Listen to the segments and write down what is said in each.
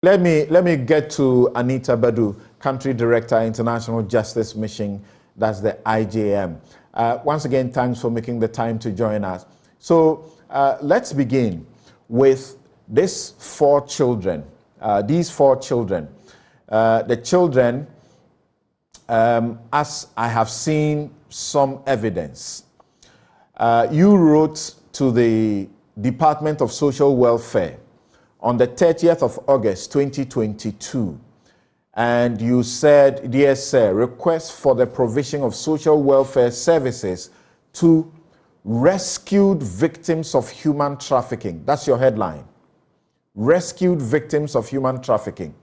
Let me get to Anita Badu, Country Director, International Justice Mission, that's the IJM. Once again, thanks for making the time to join us. So let's begin with these four children. The children, as I have seen some evidence, you wrote to the Department of Social Welfare on the 30th of August, 2022, and you said, dear sir, request for the provision of social welfare services to rescued victims of human trafficking. That's your headline. Rescued victims of human trafficking.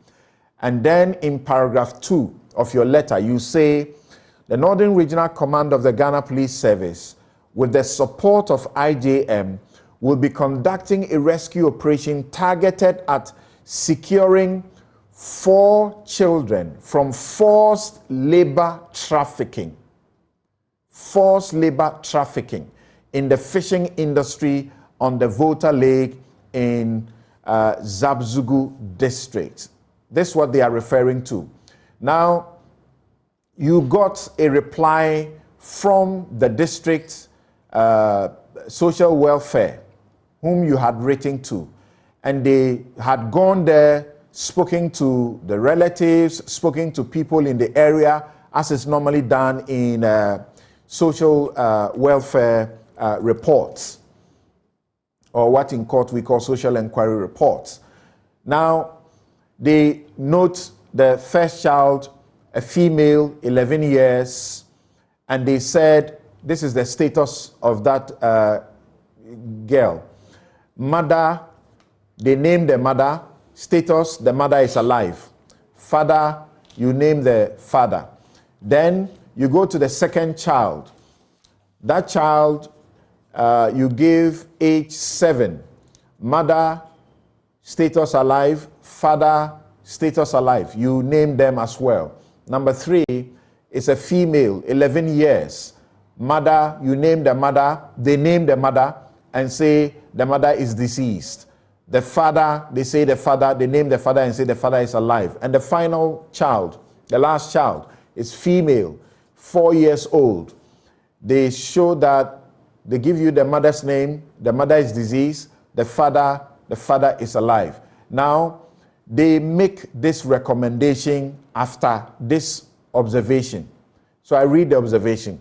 And then in paragraph 2 of your letter, you say, the Northern Regional Command of the Ghana Police Service, with the support of IJM, will be conducting a rescue operation targeted at securing 4 children from forced labor trafficking. Forced labor trafficking in the fishing industry on the Volta Lake in Zabzugu district. This is what they are referring to. Now, you got a reply from the district social welfare, whom you had written to, and they had gone there, spoken to the relatives, spoken to people in the area, as is normally done in social welfare reports, or what in court we call social inquiry reports. Now, they note the first child, a female, 11 years, and they said, this is the status of that girl. Mother, they named the mother. Status, the mother is alive. Father, you name the father. Then you go to the second child. That child, you give age 7. Mother, status alive. Father, status alive. You name them as well. Number 3 is a female, 11 years. Mother, you name the mother. They name the mother and say the mother is deceased. The father, they say the father, they name the father and say the father is alive. And the final child, the last child, is female, 4 years old. They show that they give you the mother's name, the mother is deceased, the father is alive. Now, they make this recommendation after this observation. So I read the observation.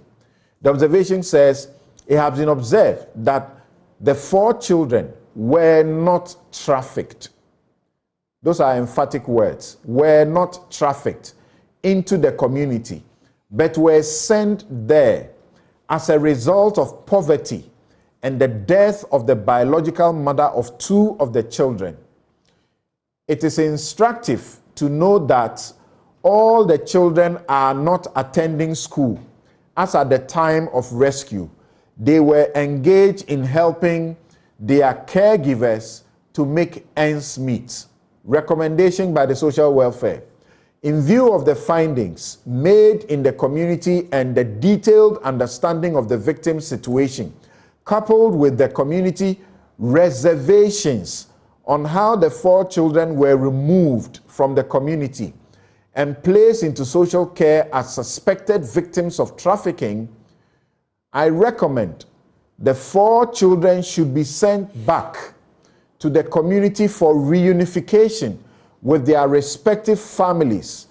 The observation says, it has been observed that the 4 children were not trafficked. Those are emphatic words. Were not trafficked into the community, but were sent there as a result of poverty and the death of the biological mother of 2 of the children. It is instructive to know that all the children are not attending school, as at the time of rescue. They were engaged in helping their caregivers to make ends meet. Recommendation by the social welfare. In view of the findings made in the community and the detailed understanding of the victim's situation, coupled with the community reservations on how the 4 children were removed from the community and placed into social care as suspected victims of trafficking, I recommend the 4 children should be sent back to the community for reunification with their respective families.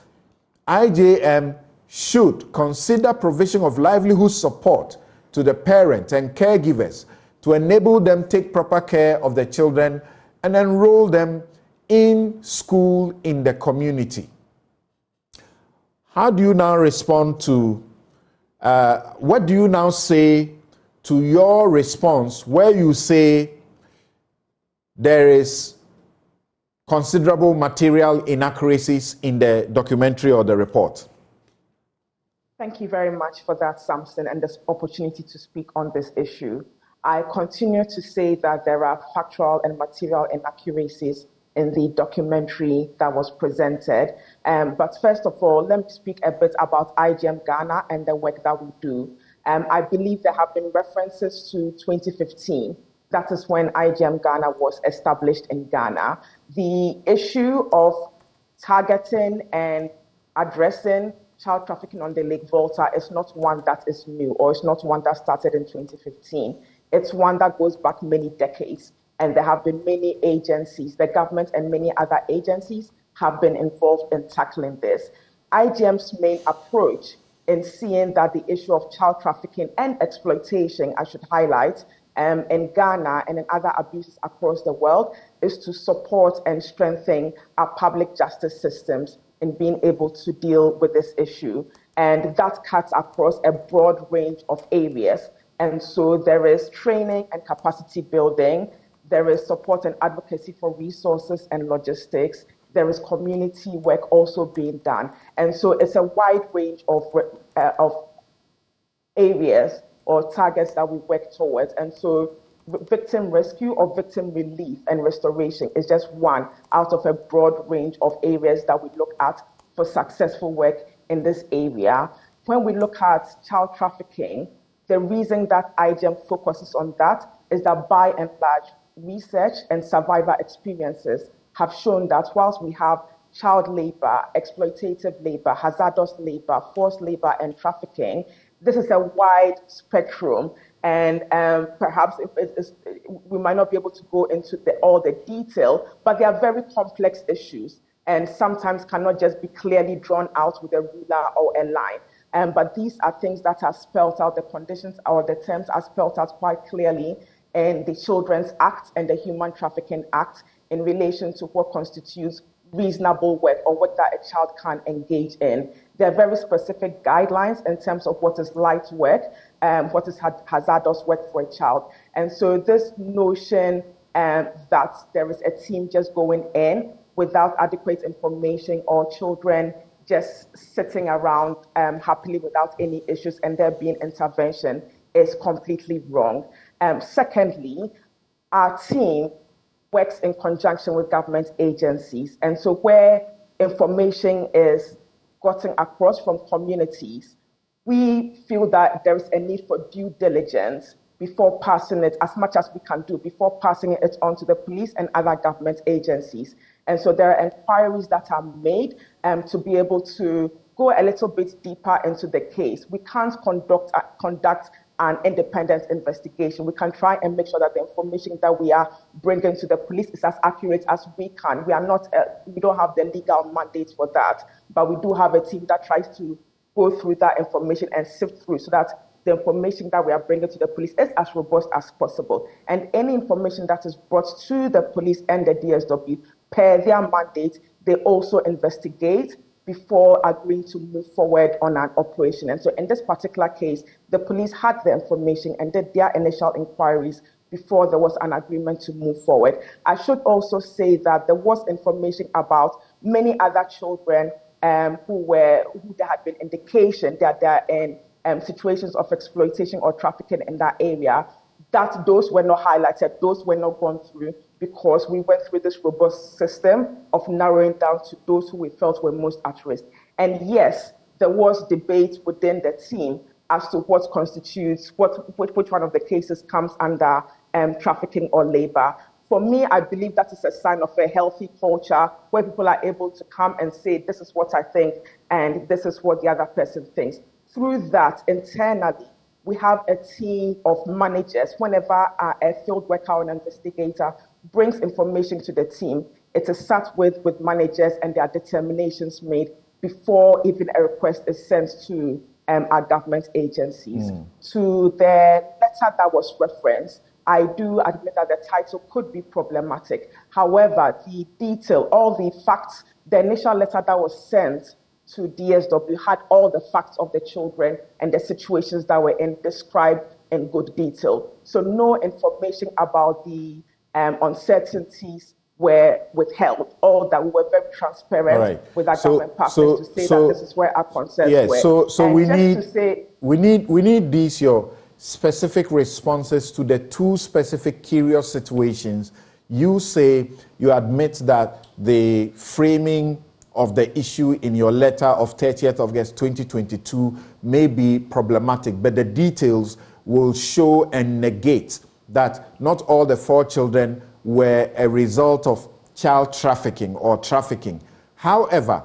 IJM should consider provision of livelihood support to the parents and caregivers to enable them to take proper care of the children and enroll them in school in the community. How do you now respond to, what do you now say to your response where you say there is considerable material inaccuracies in the documentary or the report? Thank you very much for that, Samson, and this opportunity to speak on this issue. I continue to say that there are factual and material inaccuracies in the documentary that was presented. But first of all, let me speak a bit about IJM Ghana and the work that we do. I believe there have been references to 2015. That is when IJM Ghana was established in Ghana. The issue of targeting and addressing child trafficking on the Lake Volta is not one that is new, or it's not one that started in 2015. It's one that goes back many decades, and there have been many agencies, the government and many other agencies have been involved in tackling this. IGM's main approach in seeing that the issue of child trafficking and exploitation, I should highlight, in Ghana and in other abuses across the world, is to support and strengthen our public justice systems in being able to deal with this issue. And that cuts across a broad range of areas. And so there is training and capacity building, there is support and advocacy for resources and logistics, there is community work also being done. And so it's a wide range of areas or targets that we work towards. And so victim rescue or victim relief and restoration is just one out of a broad range of areas that we look at for successful work in this area. When we look at child trafficking, the reason that IGM focuses on that is that by and large, research and survivor experiences have shown that whilst we have child labor, exploitative labor, hazardous labor, forced labor, and trafficking, this is a wide spectrum. And perhaps we might not be able to go into all the detail, but they are very complex issues and sometimes cannot just be clearly drawn out with a ruler or a line. But these are things that are spelled out, the conditions or the terms are spelled out quite clearly in the Children's Act and the Human Trafficking Act in relation to what constitutes reasonable work or what that a child can engage in. There are very specific guidelines in terms of what is light work, what is hazardous work for a child. And so this notion that there is a team just going in without adequate information or children just sitting around happily without any issues and there being intervention is completely wrong. Secondly, our team works in conjunction with government agencies. And so where information is gotten across from communities, we feel that there is a need for due diligence before passing it, as much as we can do, before passing it on to the police and other government agencies. And so there are inquiries that are made to be able to go a little bit deeper into the case. We can't conduct an independent investigation. We can try and make sure that the information that we are bringing to the police is as accurate as we can. We don't have the legal mandate for that, but we do have a team that tries to go through that information and sift through so that the information that we are bringing to the police is as robust as possible. And any information that is brought to the police and the DSW per their mandate, they also investigate before agreeing to move forward on an operation. And so in this particular case, the police had the information and did their initial inquiries before there was an agreement to move forward. I should also say that there was information about many other children who there had been indication that they're in situations of exploitation or trafficking in that area, that those were not highlighted, those were not gone through, because we went through this robust system of narrowing down to those who we felt were most at risk. And yes, there was debate within the team as to what constitutes, which one of the cases comes under trafficking or labor. For me, I believe that is a sign of a healthy culture where people are able to come and say, this is what I think, and this is what the other person thinks. Through that, internally, we have a team of managers. Whenever a field worker or an investigator brings information to the team, it is sat with managers and there are determinations made before even a request is sent to our government agencies. To the letter that was referenced, I do admit that the title could be problematic. However, the detail, all the facts, the initial letter that was sent to DSW had all the facts of the children and the situations that were described in good detail. So no information about the uncertainties were withheld, or that we were very transparent with our government partners to say that this is where our concerns were. So we need these your specific responses to the two specific curious situations. You say you admit that the framing of the issue in your letter of 30th of August 2022 may be problematic, but the details will show and negate that not all the 4 children were a result of child trafficking or trafficking. However,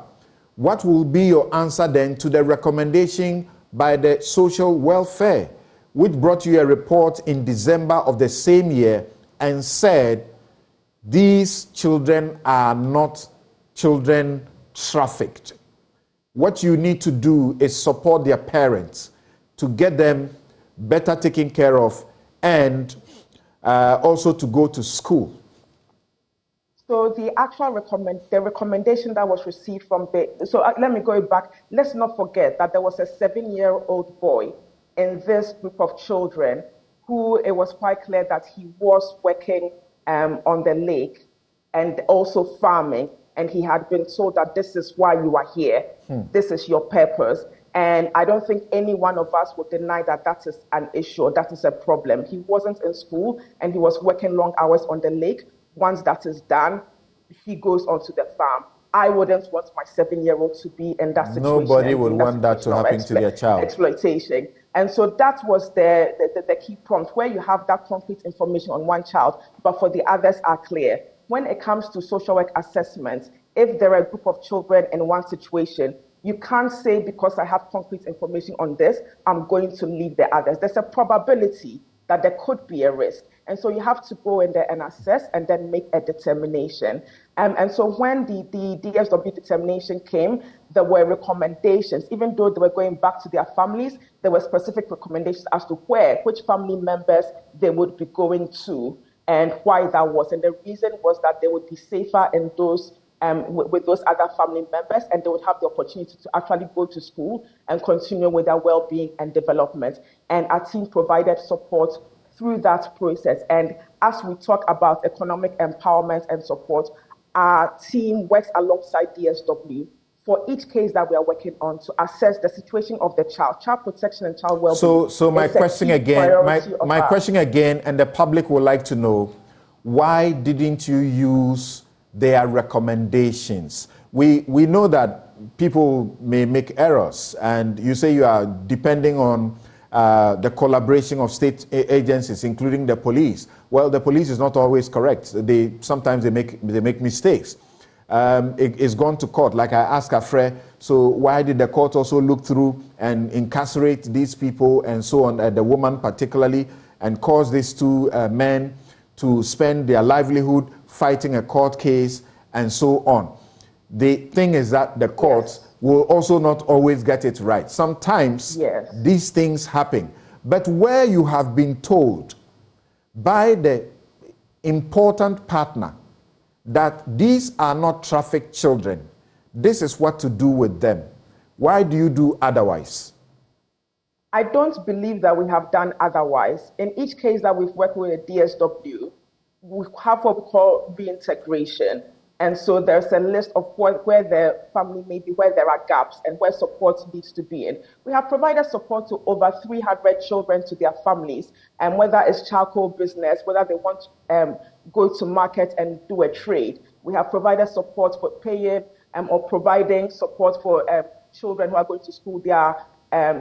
what will be your answer then to the recommendation by the social welfare, which brought you a report in December of the same year and said these children are not children trafficked? What you need to do is support their parents to get them better taken care of and also to go to school. So the actual recommendation that was received from let me go back. Let's not forget that there was a 7-year-old boy in this group of children who it was quite clear that he was working on the lake and also farming, and he had been told that this is why you are here, this is your purpose. And I don't think any one of us would deny that that is an issue, that is a problem. He wasn't in school and he was working long hours on the lake. Once that is done, he goes onto the farm. I wouldn't want my 7-year-old to be in that situation. Nobody would want that to happen to their child. Exploitation. And so that was the key prompt, where you have that concrete information on one child, but for the others are clear. When it comes to social work assessments, if there are a group of children in one situation, you can't say because I have concrete information on this, I'm going to leave the others. There's a probability that there could be a risk. And so you have to go in there and assess and then make a determination. And so when the DSW determination came, there were recommendations. Even though they were going back to their families, there were specific recommendations as to which family members they would be going to and why that was. And the reason was that they would be safer in those with those other family members, and they would have the opportunity to actually go to school and continue with their well-being and development. And our team provided support through that process. And as we talk about economic empowerment and support, our team works alongside DSW for each case that we are working on to assess the situation of the child protection and child well-being. So my question again, and the public would like to know, why didn't you use their recommendations? We know that people may make errors, and you say you are depending on the collaboration of state agencies, including the police. Well, the police is not always correct. Sometimes they make mistakes. It's gone to court. Like I asked Afre, so why did the court also look through and incarcerate these people and so on, the woman particularly, and cause these two men to spend their livelihood fighting a court case and so on? The thing is that the courts will also not always get it right. Sometimes these things happen. But where you have been told by the important partner that these are not trafficked children, this is what to do with them, why do you do otherwise? I don't believe that we have done otherwise. In each case that we've worked with a DSW, we have what we call reintegration. And so there's a list of where the family may be, where there are gaps, and where support needs to be in. We have provided support to over 300 children to their families, and whether it's charcoal business, whether they want to go to market and do a trade. We have provided support for paying or providing support for children who are going to school. Their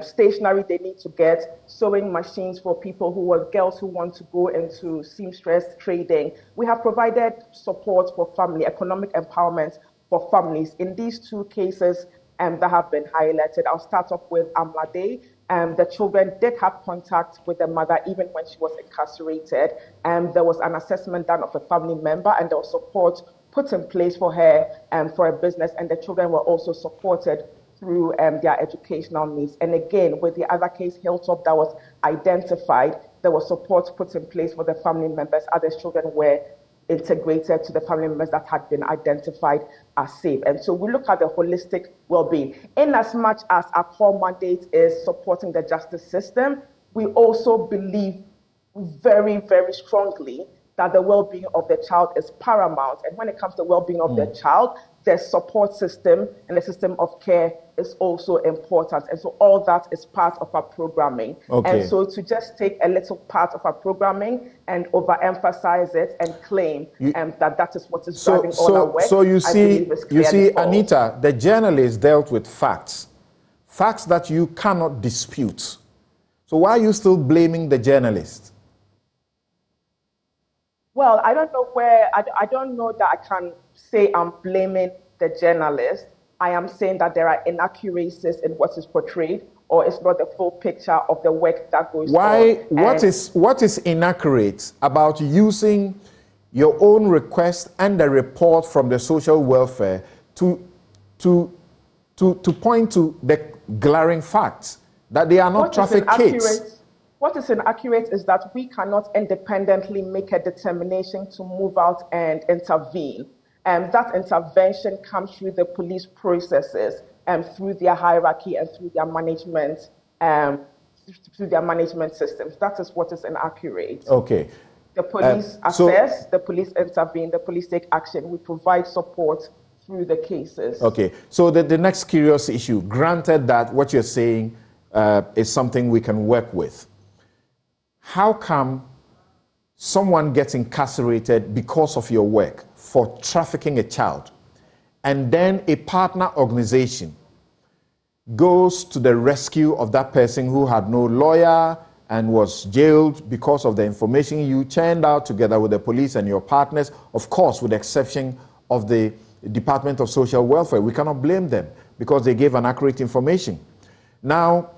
stationery they need to get, sewing machines for people girls who want to go into seamstress trading. We have provided support for family, economic empowerment for families. In these two cases that have been highlighted, I'll start off with Amlade. The children did have contact with their mother even when she was incarcerated. There was an assessment done of a family member, and there was support put in place for her for a business, and the children were also supported through their educational needs. And again, with the other case, Hilltop, that was identified, there was support put in place for the family members. Other children were integrated to the family members that had been identified as safe. And so we look at the holistic well-being. In as much as our core mandate is supporting the justice system, we also believe very, very strongly that the well-being of the child is paramount. And when it comes to well-being of the child, the support system and the system of care is also important. And so all that is part of our programming. Okay. And so to just take a little part of our programming and overemphasize it and claim that is what is driving all our work. So you see, Anita, the journalist dealt with facts that you cannot dispute. So why are you still blaming the journalist? Well, I don't know where, I don't know that I can say I'm blaming the journalist. I am saying that there are inaccuracies in what is portrayed, or it's not the full picture of the work that goes on. What is inaccurate about using your own request and the report from the social welfare to point to the glaring facts that they are not traffic kids? What is inaccurate is that we cannot independently make a determination to move out and intervene. That intervention comes through the police processes and through their hierarchy and through their management, systems. That is what is inaccurate. Okay. The police assess, the police intervene, the police take action. We provide support through the cases. Okay. So the next curious issue, granted that what you're saying is something we can work with, how come someone gets incarcerated because of your work for trafficking a child, and then a partner organization goes to the rescue of that person who had no lawyer and was jailed because of the information you churned out together with the police and your partners, of course, with the exception of the Department of Social Welfare? We cannot blame them because they gave inaccurate information. Now,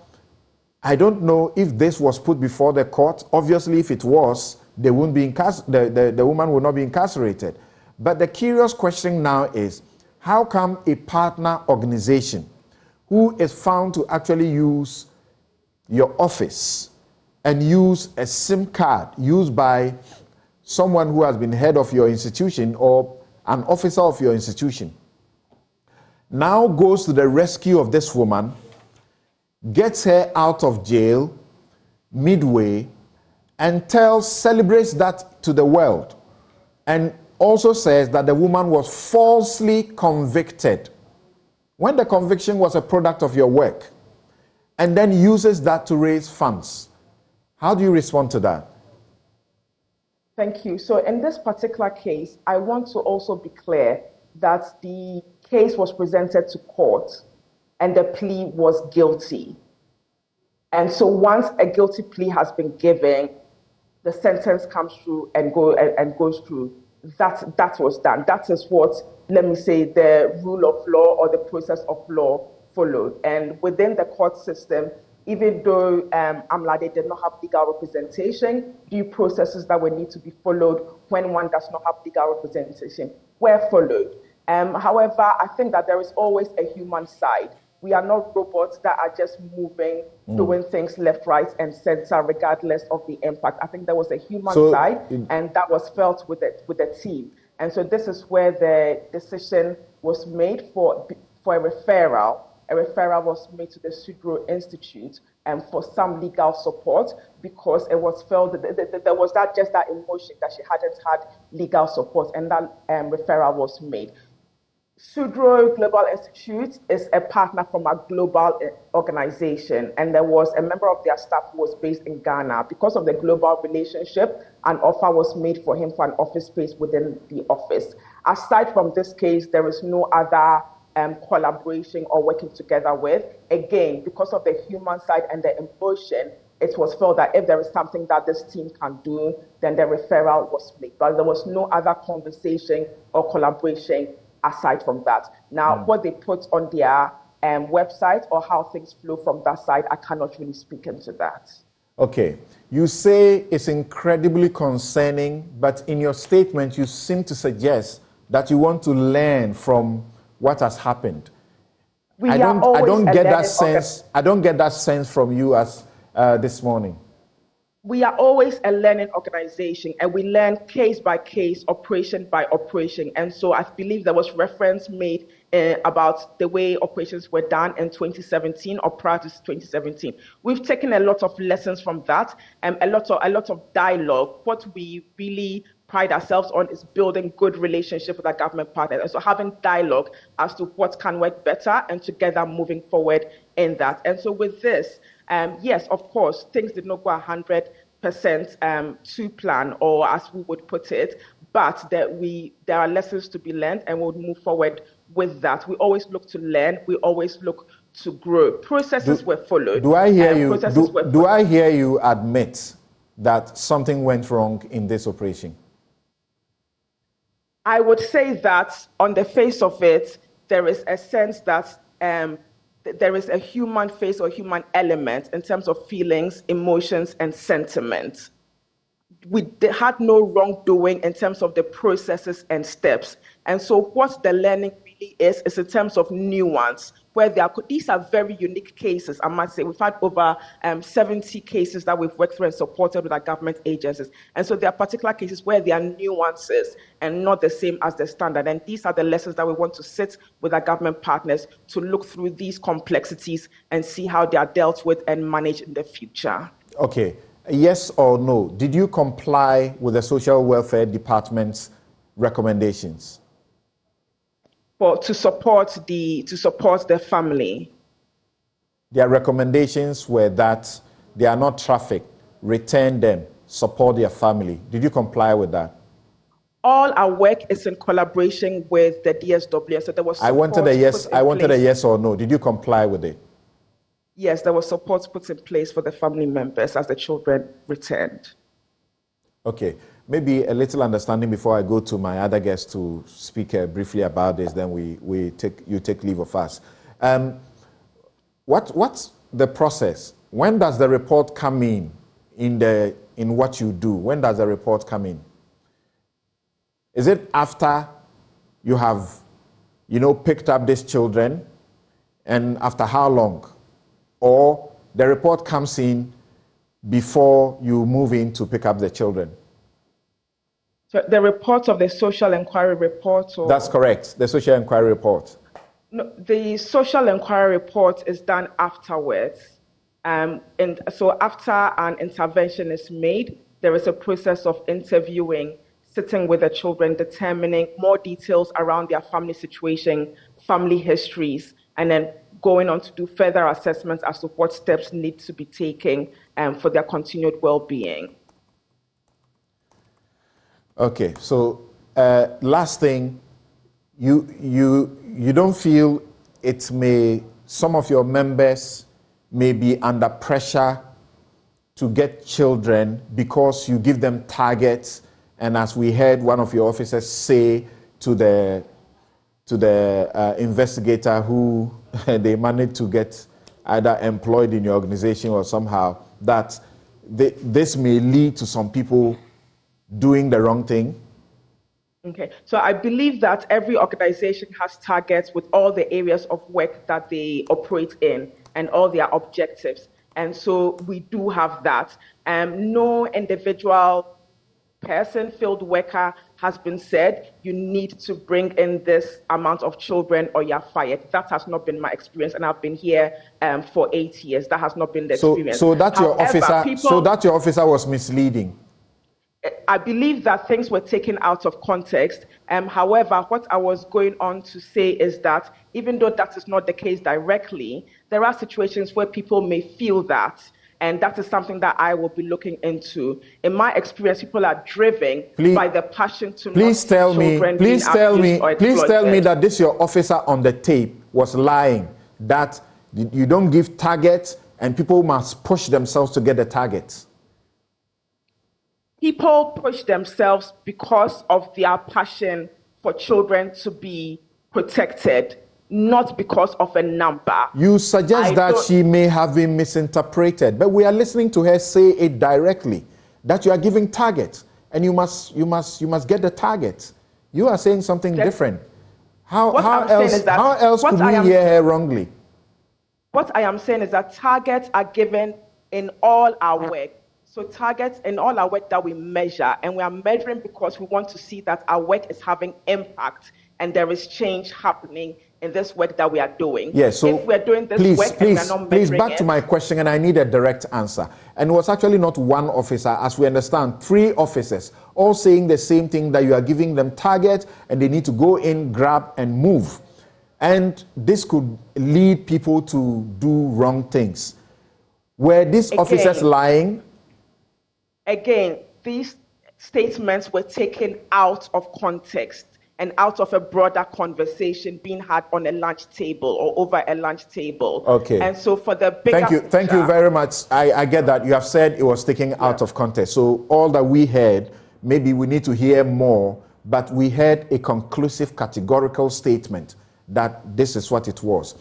I don't know if this was put before the court. Obviously, if it was, they wouldn't be the woman would not be incarcerated. But the curious question now is, how come a partner organization who is found to actually use your office and use a SIM card used by someone who has been head of your institution or an officer of your institution, now goes to the rescue of this woman, gets her out of jail midway, and celebrates that to the world, and also says that the woman was falsely convicted when the conviction was a product of your work, and then uses that to raise funds? How do you respond to that? Thank you. So in this particular case, I want to also be clear that the case was presented to court and the plea was guilty. And so once a guilty plea has been given, the sentence comes through and goes through. That was done. That is what, let me say, the rule of law or the process of law followed. And within the court system, even though Amlade did not have legal representation, due processes that would need to be followed when one does not have legal representation were followed. However, I think that there is always a human side. We are not robots that are just moving, doing things left, right, and center, regardless of the impact. I think there was a human side, and that was felt with the team. And so this is where the decision was made for a referral. A referral was made to the Sudro Institute for some legal support, because it was felt that there was that emotion that she hadn't had legal support, and that referral was made. Sudro Global Institute is a partner from a global organization, and there was a member of their staff who was based in Ghana. Because of the global relationship, an offer was made for him for an office space within the office. Aside from this case, there is no other collaboration or working together with. Again, because of the human side and the emotion, it was felt that if there is something that this team can do, then the referral was made. But there was no other conversation or collaboration aside from that. Now, what they put on their website or how things flow from that side, I cannot really speak into that. Okay. You say it's incredibly concerning, but in your statement, you seem to suggest that you want to learn from what has happened. I don't get that sense from you as this morning. We are always a learning organization, and we learn case by case, operation by operation. And so I believe there was reference made about the way operations were done in 2017 or prior to 2017. We've taken a lot of lessons from that, and a lot of dialogue. What we really pride ourselves on is building good relationship with our government partners. And so having dialogue as to what can work better, and together moving forward in that. And so with this, yes, of course, things did not go 100% to plan, or as we would put it, but there are lessons to be learned, and we'll move forward with that. We always look to learn. We always look to grow. Processes were followed. Do I hear you? Do I hear you admit that something went wrong in this operation? I would say that on the face of it, there is a sense that there is a human face or human element in terms of feelings, emotions, and sentiment. They had no wrongdoing in terms of the processes and steps. And so what the learning really is in terms of nuance, where these are very unique cases, I must say. We've had over 70 cases that we've worked through and supported with our government agencies. And so there are particular cases where there are nuances and not the same as the standard. And these are the lessons that we want to sit with our government partners to look through these complexities and see how they are dealt with and managed in the future. Okay. Yes or no? Did you comply with the Social Welfare Department's recommendations? To support the family. Their recommendations were that they are not trafficked, return them, support their family. Did you comply with that? All our work is in collaboration with the DSW. So there was I wanted a yes or no. Did you comply with it? Yes, there was support put in place for the family members as the children returned. Okay. Maybe a little understanding before I go to my other guests to speak briefly about this, then you take leave of us. What's the process? When does the report come in what you do? When does the report come in? Is it after you have, picked up these children, and after how long? Or the report comes in before you move in to pick up the children? So the report of the social inquiry report? That's correct, the social inquiry report. No, the social inquiry report is done afterwards. And so after an intervention is made, there is a process of interviewing, sitting with the children, determining more details around their family situation, family histories, and then going on to do further assessments as to what steps need to be taken for their continued well-being. Okay, so last thing, you don't feel some of your members may be under pressure to get children because you give them targets, and as we heard one of your officers say to the investigator who they managed to get either employed in your organization or somehow, that this may lead to some people doing the wrong thing? Okay, so I believe that every organization has targets with all the areas of work that they operate in and all their objectives. And so we do have that. No individual person, field worker, has been said, you need to bring in this amount of children or you're fired. That has not been my experience, and I've been here for 8 years. That has not been the experience. So that your officer was misleading? I believe that things were taken out of context. However, what I was going on to say is that even though that is not the case directly, there are situations where people may feel that, and that is something that I will be looking into. In my experience, people are driven by the passion to please tell me that this your officer on the tape was lying, that you don't give targets and people must push themselves to get the targets. People push themselves because of their passion for children to be protected, not because of a number. You suggest that she may have been misinterpreted, but we are listening to her say it directly, that you are giving targets and you must get the targets. You are saying something different. How else could we hear her wrongly? What I am saying is that targets are given in all our work. So targets in all our work that we measure, and we are measuring because we want to see that our work is having impact and there is change happening in this work that we are doing. Yes, so if we're doing this work and we're not measuring back to my question, and I need a direct answer. And it was actually not one officer, as we understand, 3 officers, all saying the same thing, that you are giving them targets and they need to go in, grab and move. And this could lead people to do wrong things. Were these officers lying? Again, these statements were taken out of context and out of a broader conversation being had on a lunch table or over a lunch table. Okay. And so for the bigger Thank you very much. I get that. You have said it was taken out of context. So all that we heard, maybe we need to hear more but we heard a conclusive categorical statement that this is what it was.